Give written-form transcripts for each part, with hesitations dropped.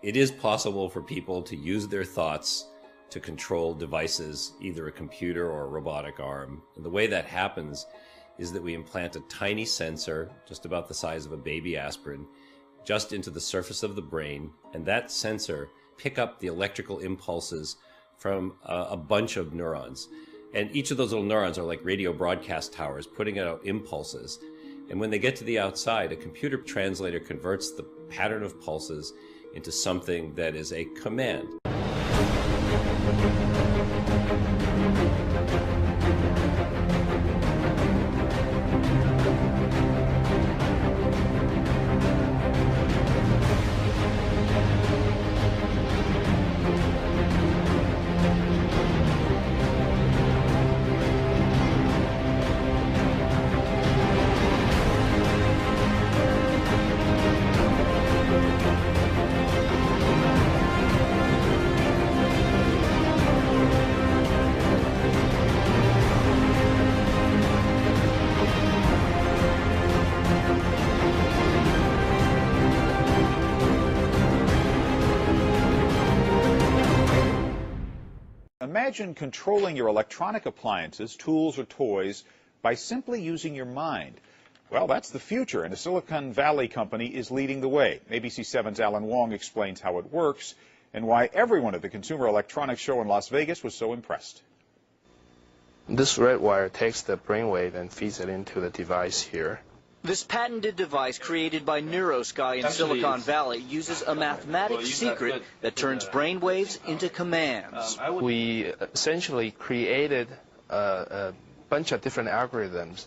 It is possible for people to use their thoughts to control devices, either a computer or a robotic arm. And the way that happens is that we implant a tiny sensor, just about the size of a baby aspirin, just into the surface of the brain, and that sensor pick up the electrical impulses from a bunch of neurons. And each of those little neurons are like radio broadcast towers putting out impulses. And when they get to the outside, a computer translator converts the pattern of pulses into something that is a command. Imagine controlling your electronic appliances, tools, or toys by simply using your mind. Well, that's the future, and a Silicon Valley company is leading the way. ABC 7's Alan Wong explains how it works and why everyone at the Consumer Electronics Show in Las Vegas was so impressed. This red wire takes the brainwave and feeds it into the device here. This patented device created by NeuroSky in Silicon Valley uses a mathematics secret that turns brainwaves into commands. We essentially created a bunch of different algorithms,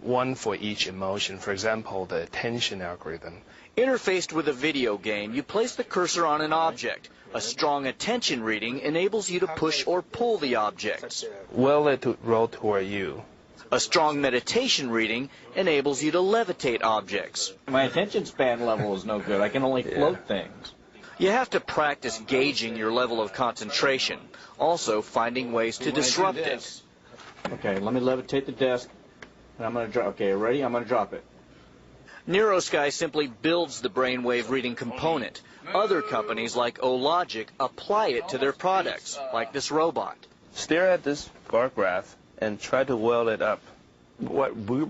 one for each emotion. For example, the attention algorithm. Interfaced with a video game, you place the cursor on an object. A strong attention reading enables you to push or pull the objects. Will it roll toward you? A strong meditation reading enables you to levitate objects. My attention span level is no good. I can only float things. You have to practice gauging your level of concentration, also finding ways to disrupt it. Okay, let me levitate the desk. And I'm going to drop. Okay, ready? I'm going to drop it. NeuroSky simply builds the brainwave reading component. Other companies like Ologic apply it to their products, like this robot. Stare at this bar graph and try to weld it up. What we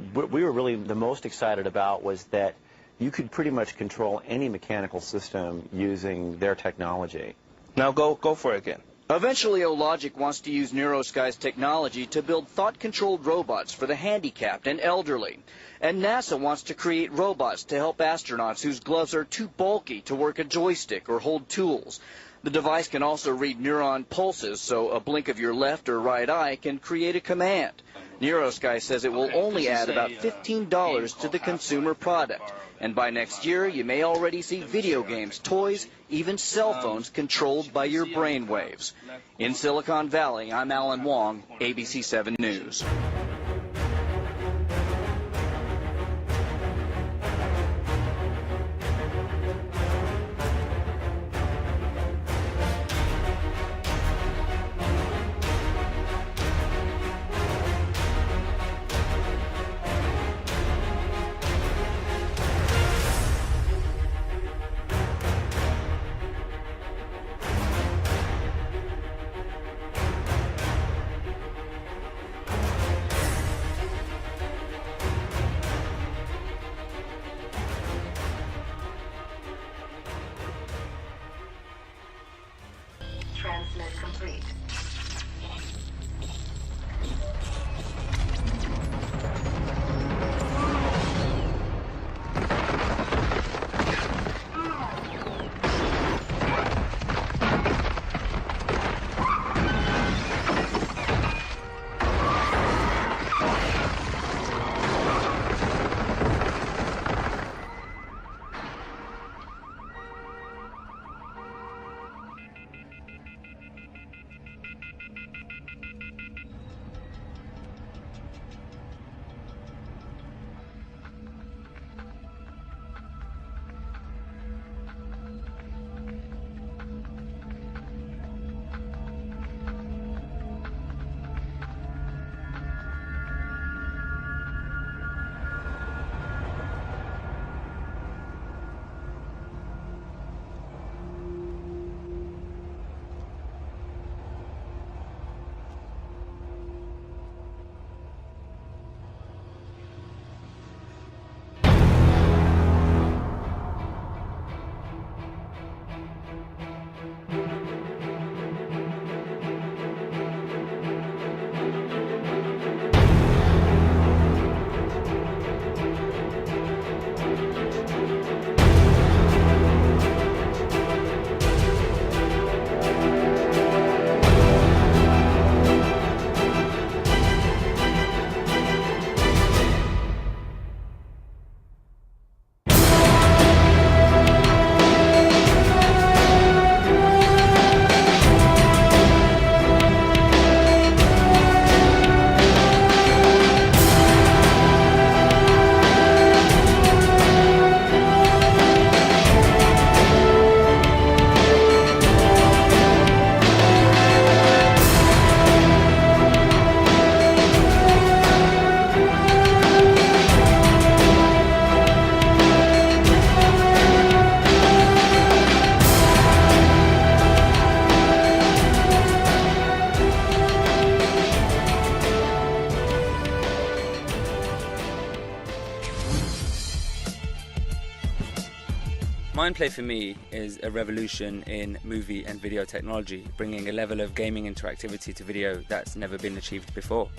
were really the most excited about was that you could pretty much control any mechanical system using their technology. Now go for it again. Eventually, Ologic wants to use NeuroSky's technology to build thought-controlled robots for the handicapped and elderly. And NASA wants to create robots to help astronauts whose gloves are too bulky to work a joystick or hold tools. The device can also read neuron pulses, so a blink of your left or right eye can create a command. NeuroSky says it will only add about $15 to the consumer product. And by next year, you may already see video games, toys, even cell phones controlled by your brain waves. In Silicon Valley, I'm Alan Wong, ABC 7 News. Transmit complete. Mindplay for me is a revolution in movie and video technology, bringing a level of gaming interactivity to video that's never been achieved before.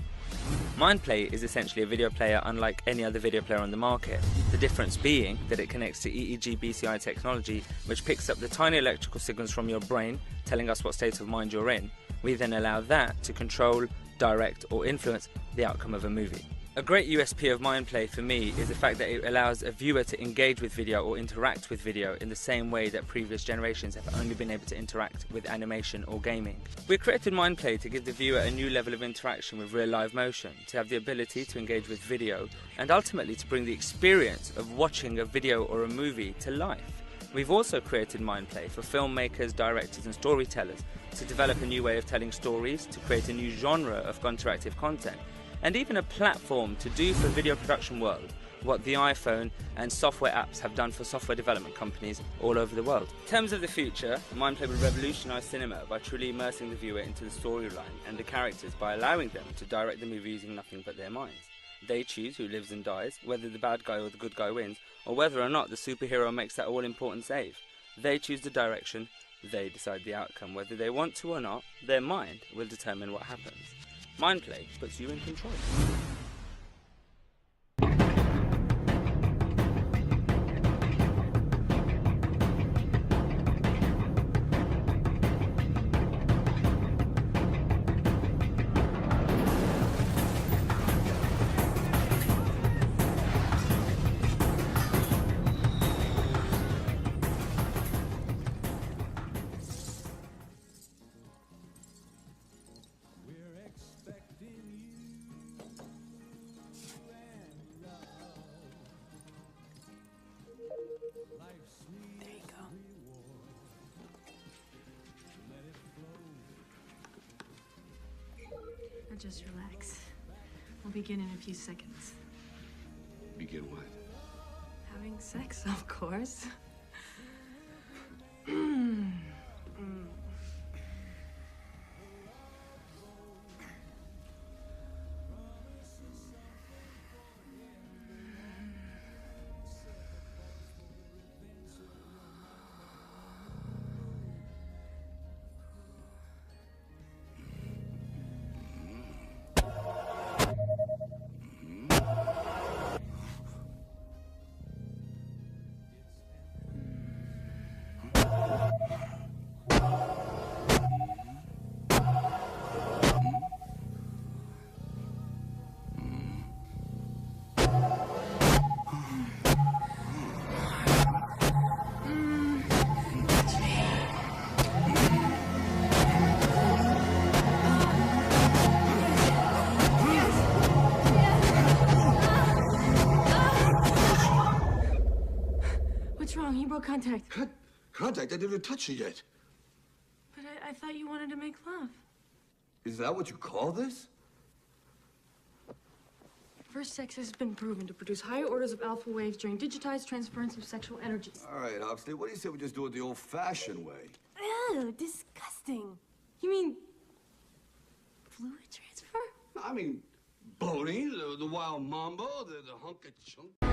Mindplay is essentially a video player unlike any other video player on the market, the difference being that it connects to EEG BCI technology, which picks up the tiny electrical signals from your brain telling us what state of mind you're in. We then allow that to control, direct or influence the outcome of a movie. A great USP of Mindplay for me is the fact that it allows a viewer to engage with video or interact with video in the same way that previous generations have only been able to interact with animation or gaming. We created Mindplay to give the viewer a new level of interaction with real live motion, to have the ability to engage with video, and ultimately to bring the experience of watching a video or a movie to life. We've also created Mindplay for filmmakers, directors and storytellers to develop a new way of telling stories, to create a new genre of interactive content, and even a platform to do for video production world what the iPhone and software apps have done for software development companies all over the world. In terms of the future, Mindplay will revolutionise cinema by truly immersing the viewer into the storyline and the characters by allowing them to direct the movie using nothing but their minds. They choose who lives and dies, whether the bad guy or the good guy wins, or whether or not the superhero makes that all-important save. They choose the direction, they decide the outcome. Whether they want to or not, their mind will determine what happens. Mindplay puts you in control. Just relax. We'll begin in a few seconds. Begin what? Having sex, of course. Wrong, he broke contact. Contact? I didn't touch you yet. But I thought you wanted to make love. Is that what you call this? First sex has been proven to produce higher orders of alpha waves during digitized transference of sexual energies. All right, Oxley, what do you say we just do it the old-fashioned way? Ew, disgusting. You mean fluid transfer? I mean, boning, the wild mambo, the hunk of chunk.